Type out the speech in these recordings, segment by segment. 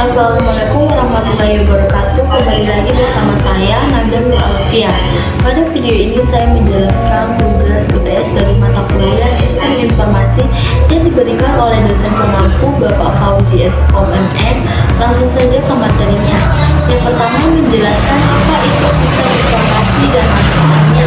Assalamualaikum warahmatullahi wabarakatuh. Kembali lagi bersama saya Nanda Nur Alfia. Pada video ini saya menjelaskan tugas UTS dari mata kuliah Sistem Informasi yang diberikan oleh dosen pengampu Bapak Fauzi S.Com MN. Langsung saja ke materinya. Yang pertama menjelaskan apa itu sistem informasi dan manfaatnya.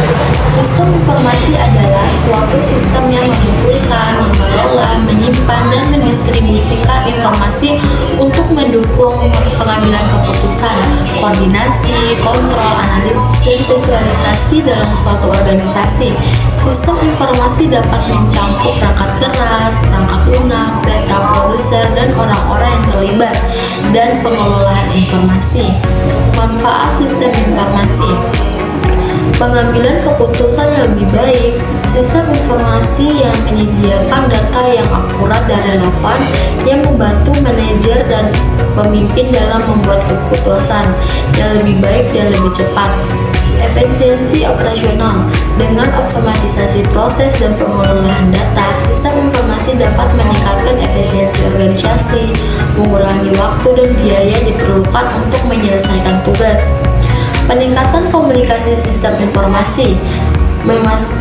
Sistem informasi adalah suatu sistem yang mengumpulkan, mengelola, menyimpan, dan mendistribusikan informasi untuk mendukung pengambilan keputusan, koordinasi, kontrol, analisis, dan visualisasi dalam suatu organisasi. Sistem informasi dapat mencakup perangkat keras, perangkat lunak, data produser, dan orang-orang yang terlibat dan pengelolaan informasi. Manfaat sistem informasi: pengambilan keputusan yang lebih baik. Sistem informasi yang menyediakan data yang akurat dan relevan yang membantu manajer dan pemimpin dalam membuat keputusan yang lebih baik dan lebih cepat. Efisiensi operasional: dengan optimalisasi proses dan pengelolaan data, sistem informasi dapat meningkatkan efisiensi organisasi, mengurangi waktu dan biaya yang diperlukan untuk menyelesaikan tugas. Peningkatan komunikasi sistem informasi: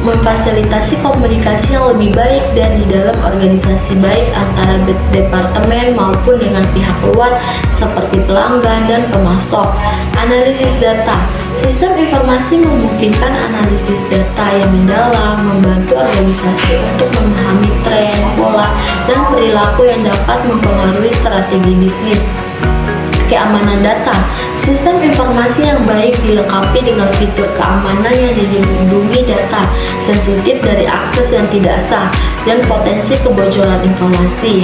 memfasilitasi komunikasi yang lebih baik dan di dalam organisasi, baik antara departemen maupun dengan pihak luar seperti pelanggan dan pemasok. Analisis data: sistem informasi memungkinkan analisis data yang mendalam, membantu organisasi untuk memahami tren, pola, dan perilaku yang dapat mempengaruhi strategi bisnis. Keamanan data: sistem informasi yang baik dilengkapi dengan fitur keamanan yang dilindungi data sensitif dari akses yang tidak sah dan potensi kebocoran informasi.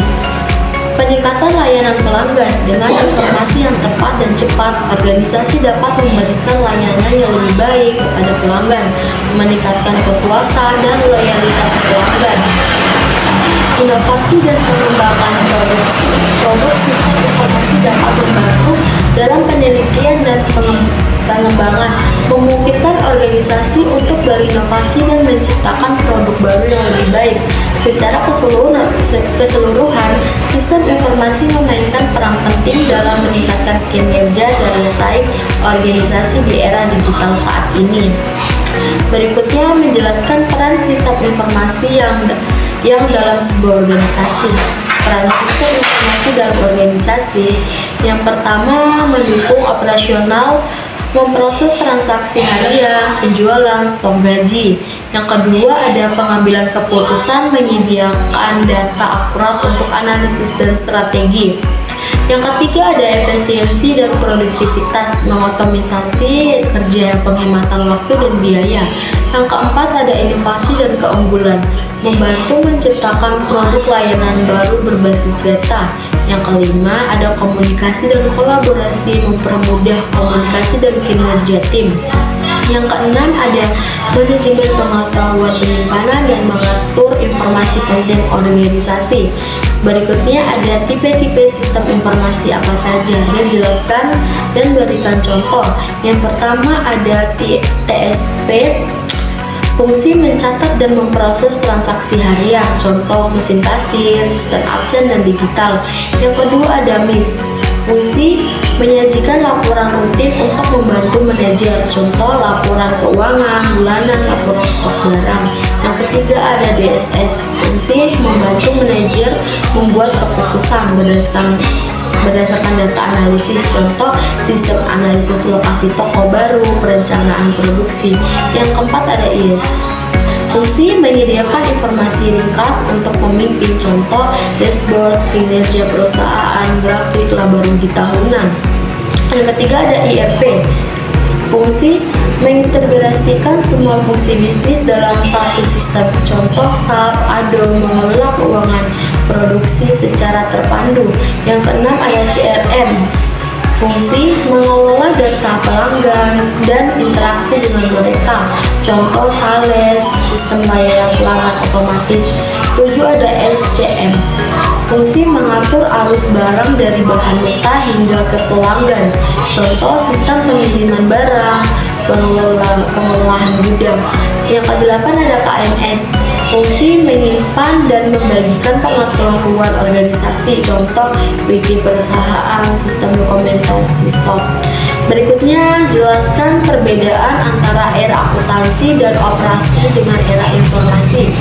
Peningkatan layanan pelanggan: dengan informasi yang tepat dan cepat, organisasi dapat memberikan layanan yang lebih baik kepada pelanggan, meningkatkan kepuasan dan loyalitas pelanggan. Inovasi dan pengembangan produk sistem informasi dapat membantu dalam penelitian dan pengembangan, memungkinkan organisasi untuk berinovasi dan menciptakan produk baru yang lebih baik. Secara keseluruhan, sistem informasi memainkan peran penting dalam meningkatkan kinerja daya saing organisasi di era digital saat ini. Berikutnya menjelaskan peran sistem informasi yang dalam sebuah organisasi. Peran sistem informasi dalam organisasi: yang pertama, mendukung operasional, memproses transaksi harian, penjualan, stok gaji. Yang kedua, ada pengambilan keputusan, menyediakan data akurat untuk analisis dan strategi. Yang ketiga, ada efisiensi dan produktivitas, mengotomisasi kerja, penghematan waktu dan biaya. Yang keempat, ada inovasi dan keunggulan, membantu menciptakan produk layanan baru berbasis data. Yang kelima, ada komunikasi dan kolaborasi, mempermudah komunikasi dan kinerja tim. Yang keenam, ada manajemen pengetahuan, penyimpanan, dan mengatur informasi penting organisasi. Berikutnya ada tipe-tipe sistem informasi apa saja, dan jelaskan dan berikan contoh. Yang pertama ada TSP, fungsi mencatat dan memproses transaksi harian, contoh mesin kasir, sistem absen, dan digital. Yang kedua ada MIS, fungsi menyajikan laporan rutin untuk membantu manajer, contoh laporan keuangan bulanan, laporan stok barang. Yang ketiga ada DSS, fungsi membantu manajer membuat keputusan berdasarkan data analisis, contoh sistem analisis lokasi toko baru, perencanaan produksi. Yang keempat ada IS, fungsi menyediakan informasi ringkas untuk pemimpin, contoh dashboard, kinerja perusahaan, grafik, laba rugi tahunan. Yang ketiga ada IRP, fungsi mengintegrasikan semua fungsi bisnis dalam satu sistem, contoh SAP, ADO, mengelola keuangan produksi secara terpandu. Yang keenam ada CRM, fungsi mengelola data pelanggan dan interaksi dengan mereka, contoh Sales, sistem layanan pelanggan otomatis. 7 ada SCM, fungsi mengatur arus barang dari bahan mentah hingga ke pelanggan, contoh sistem pengiriman barang, pengelolaan gudang. Yang ke-8 ada KMS, Fungsi menyimpan dan membagikan pengetahuan organisasi, contoh wiki perusahaan, sistem dokumentasi stok. Berikutnya, jelaskan perbedaan antara era akuntansi dan operasi dengan era informasi.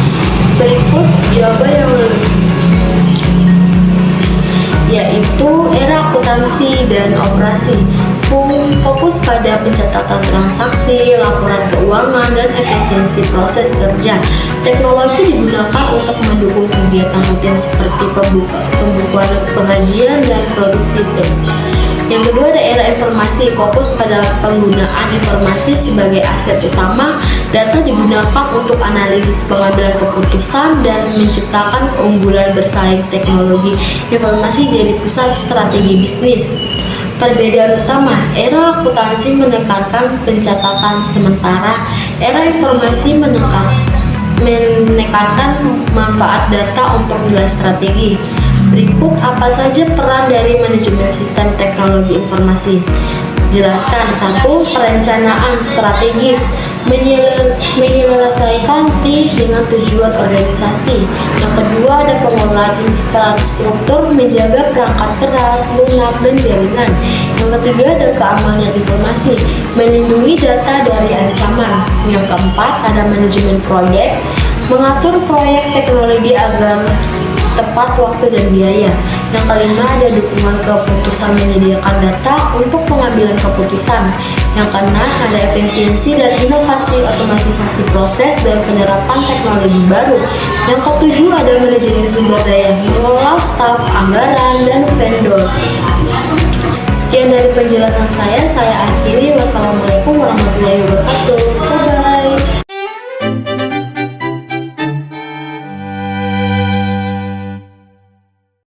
Berikut jawaban yang yaitu era akuntansi dan operasi fokus pada pencatatan transaksi, laporan keuangan, dan efisiensi proses kerja. Teknologi digunakan untuk mendukung kegiatan rutin seperti pembukuan pengajian dan produksi. Yang kedua ada era informasi, fokus pada penggunaan informasi sebagai aset utama. Data digunakan untuk analisis pengambilan keputusan dan menciptakan keunggulan bersaing. Teknologi informasi jadi pusat strategi bisnis. Perbedaan utama, era akuntansi menekankan pencatatan sementara, era informasi menekankan manfaat data untuk nilai strategi. Berikut apa saja peran dari manajemen sistem teknologi informasi. Jelaskan. 1. Perencanaan strategis, menyelesaikan dengan tujuan organisasi. Yang kedua ada pengelolaan infrastruktur, menjaga perangkat keras, lunak, dan jaringan. Yang ketiga ada keamanan informasi, melindungi data dari ancaman. Yang keempat ada manajemen proyek, mengatur proyek teknologi agar tepat waktu dan biaya. Yang kelima ada dukungan keputusan, menyediakan data untuk pengambilan keputusan. Yang keenam ada efisiensi dan inovasi, otomatisasi proses dan penerapan teknologi baru. Yang ketujuh ada manajemen sumber daya, mengelola staf, anggaran, dan vendor. Sekian dari penjelasan saya